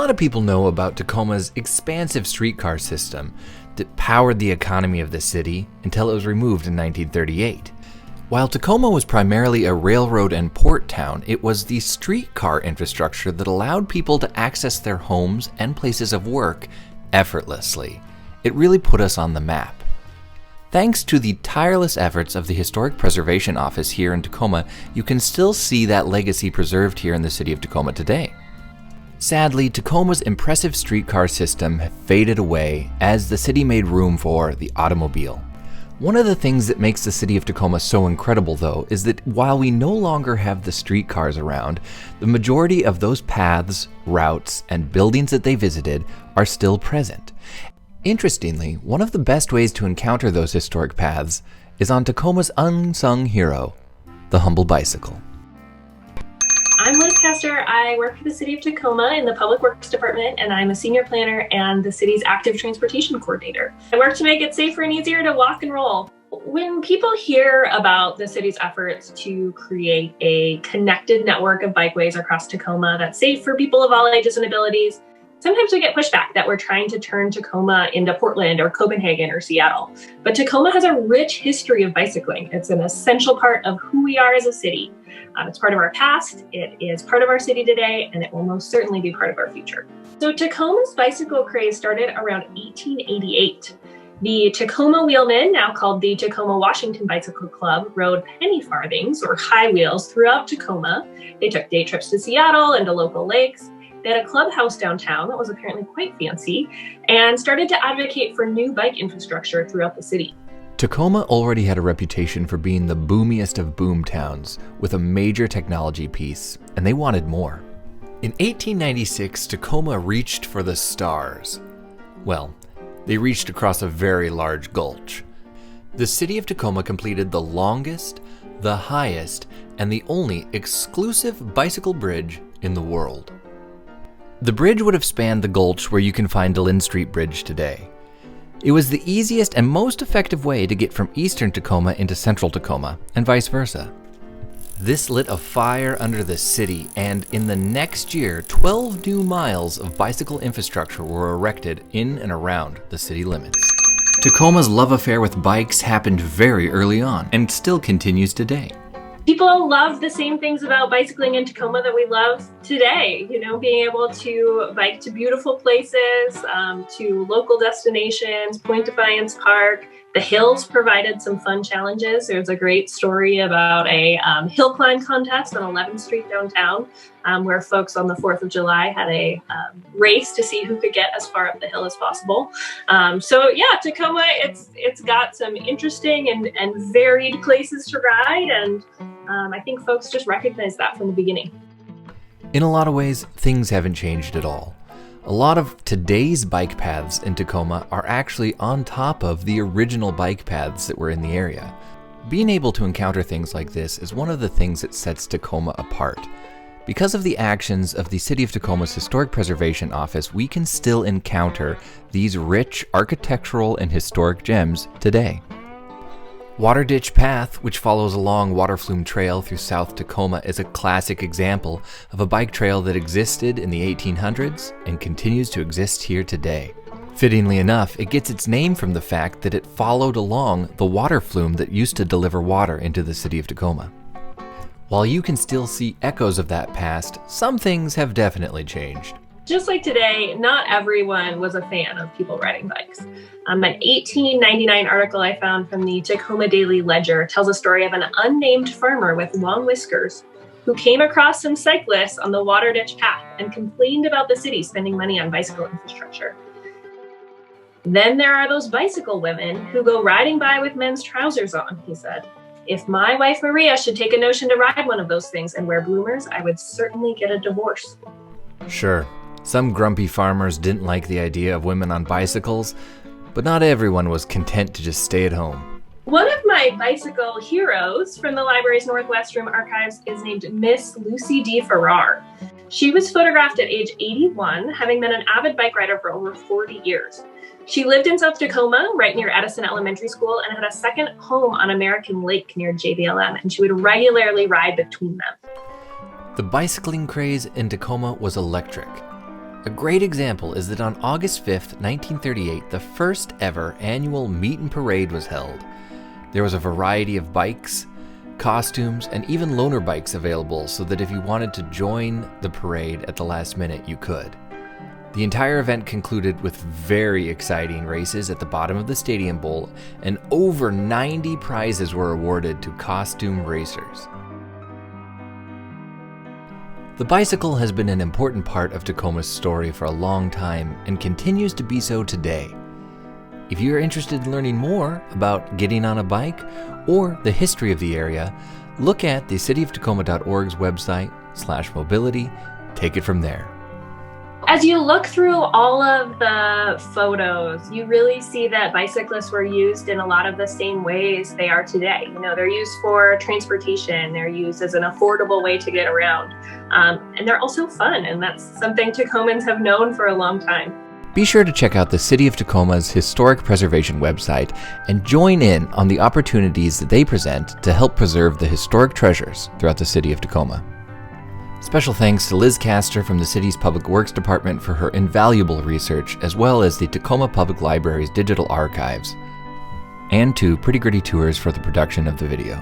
lot of people know about Tacoma's expansive streetcar system that powered the economy of the city until it was removed in 1938. While Tacoma was primarily a railroad and port town, it was the streetcar infrastructure that allowed people to access their homes and places of work effortlessly. It really put us on the map. Thanks to the tireless efforts of the Historic Preservation Office here in Tacoma, you can still see that legacy preserved here in the city of Tacoma today. Sadly, Tacoma's impressive streetcar system have faded away as the city made room for the automobile. One of the things that makes the city of Tacoma so incredible, though, is that while we no longer have the streetcars around, the majority of those paths, routes, and buildings that they visited are still present. Interestingly, one of the best ways to encounter those historic paths is on Tacoma's unsung hero, the humble bicycle. I'm Liz Castor. I work for the City of Tacoma in the Public Works Department, and I'm a senior planner and the city's active transportation coordinator. I work to make it safer and easier to walk and roll. When people hear about the city's efforts to create a connected network of bikeways across Tacoma that's safe for people of all ages and abilities, sometimes we get pushback that we're trying to turn Tacoma into Portland or Copenhagen or Seattle. But Tacoma has a rich history of bicycling. It's an essential part of who we are as a city. It's part of our past, it is part of our city today, and it will most certainly be part of our future. So Tacoma's bicycle craze started around 1888. The Tacoma wheelmen, now called the Tacoma Washington Bicycle Club, rode penny farthings or high wheels throughout Tacoma. They took day trips to Seattle and to local lakes. They had a clubhouse downtown that was apparently quite fancy and started to advocate for new bike infrastructure throughout the city. Tacoma already had a reputation for being the boomiest of boom towns with a major technology piece, and they wanted more. In 1896, Tacoma reached for the stars. Well, they reached across a very large gulch. The city of Tacoma completed the longest, the highest, and the only exclusive bicycle bridge in the world. The bridge would have spanned the gulch where you can find Lynn Street Bridge today. It was the easiest and most effective way to get from eastern Tacoma into central Tacoma, and vice versa. This lit a fire under the city, and in the next year, 12 new miles of bicycle infrastructure were erected in and around the city limits. Tacoma's love affair with bikes happened very early on, and still continues today. People love the same things about bicycling in Tacoma that we love today. You know, being able to bike to beautiful places, to local destinations, Point Defiance Park. The hills provided some fun challenges. There's a great story about a hill climb contest on 11th Street downtown, where folks on the 4th of July had a race to see who could get as far up the hill as possible. So yeah, Tacoma, it's got some interesting and varied places to ride, and I think folks just recognize that from the beginning. In a lot of ways, things haven't changed at all. A lot of today's bike paths in Tacoma are actually on top of the original bike paths that were in the area. Being able to encounter things like this is one of the things that sets Tacoma apart. Because of the actions of the City of Tacoma's Historic Preservation Office, we can still encounter these rich architectural and historic gems today. Water Ditch Path, which follows along Water Flume Trail through South Tacoma, is a classic example of a bike trail that existed in the 1800s and continues to exist here today. Fittingly enough, it gets its name from the fact that it followed along the water flume that used to deliver water into the city of Tacoma. While you can still see echoes of that past, some things have definitely changed. Just like today, not everyone was a fan of people riding bikes. An 1899 article I found from the Tacoma Daily Ledger tells a story of an unnamed farmer with long whiskers who came across some cyclists on the Water Ditch Path and complained about the city spending money on bicycle infrastructure. Then there are those bicycle women who go riding by with men's trousers on, he said. If my wife Maria should take a notion to ride one of those things and wear bloomers, I would certainly get a divorce. Sure. Some grumpy farmers didn't like the idea of women on bicycles, but not everyone was content to just stay at home. One of my bicycle heroes from the library's Northwest Room archives is named Miss Lucy D. Farrar. She was photographed at age 81, having been an avid bike rider for over 40 years. She lived in South Tacoma, right near Edison Elementary School, and had a second home on American Lake near JBLM, and she would regularly ride between them. The bicycling craze in Tacoma was electric. A great example is that on August 5th, 1938, the first ever annual Meet and Parade was held. There was a variety of bikes, costumes, and even loaner bikes available so that if you wanted to join the parade at the last minute, you could. The entire event concluded with very exciting races at the bottom of the Stadium Bowl, and over 90 prizes were awarded to costume racers. The bicycle has been an important part of Tacoma's story for a long time and continues to be so today. If you are interested in learning more about getting on a bike or the history of the area, look at the cityoftacoma.org's website/mobility. Take it from there. As you look through all of the photos, you really see that bicyclists were used in a lot of the same ways they are today. You know, they're used for transportation, they're used as an affordable way to get around, and they're also fun, and that's something Tacomans have known for a long time. Be sure to check out the City of Tacoma's Historic Preservation website and join in on the opportunities that they present to help preserve the historic treasures throughout the City of Tacoma. Special thanks to Liz Castor from the city's Public Works Department for her invaluable research, as well as the Tacoma Public Library's digital archives, and to Pretty Gritty Tours for the production of the video.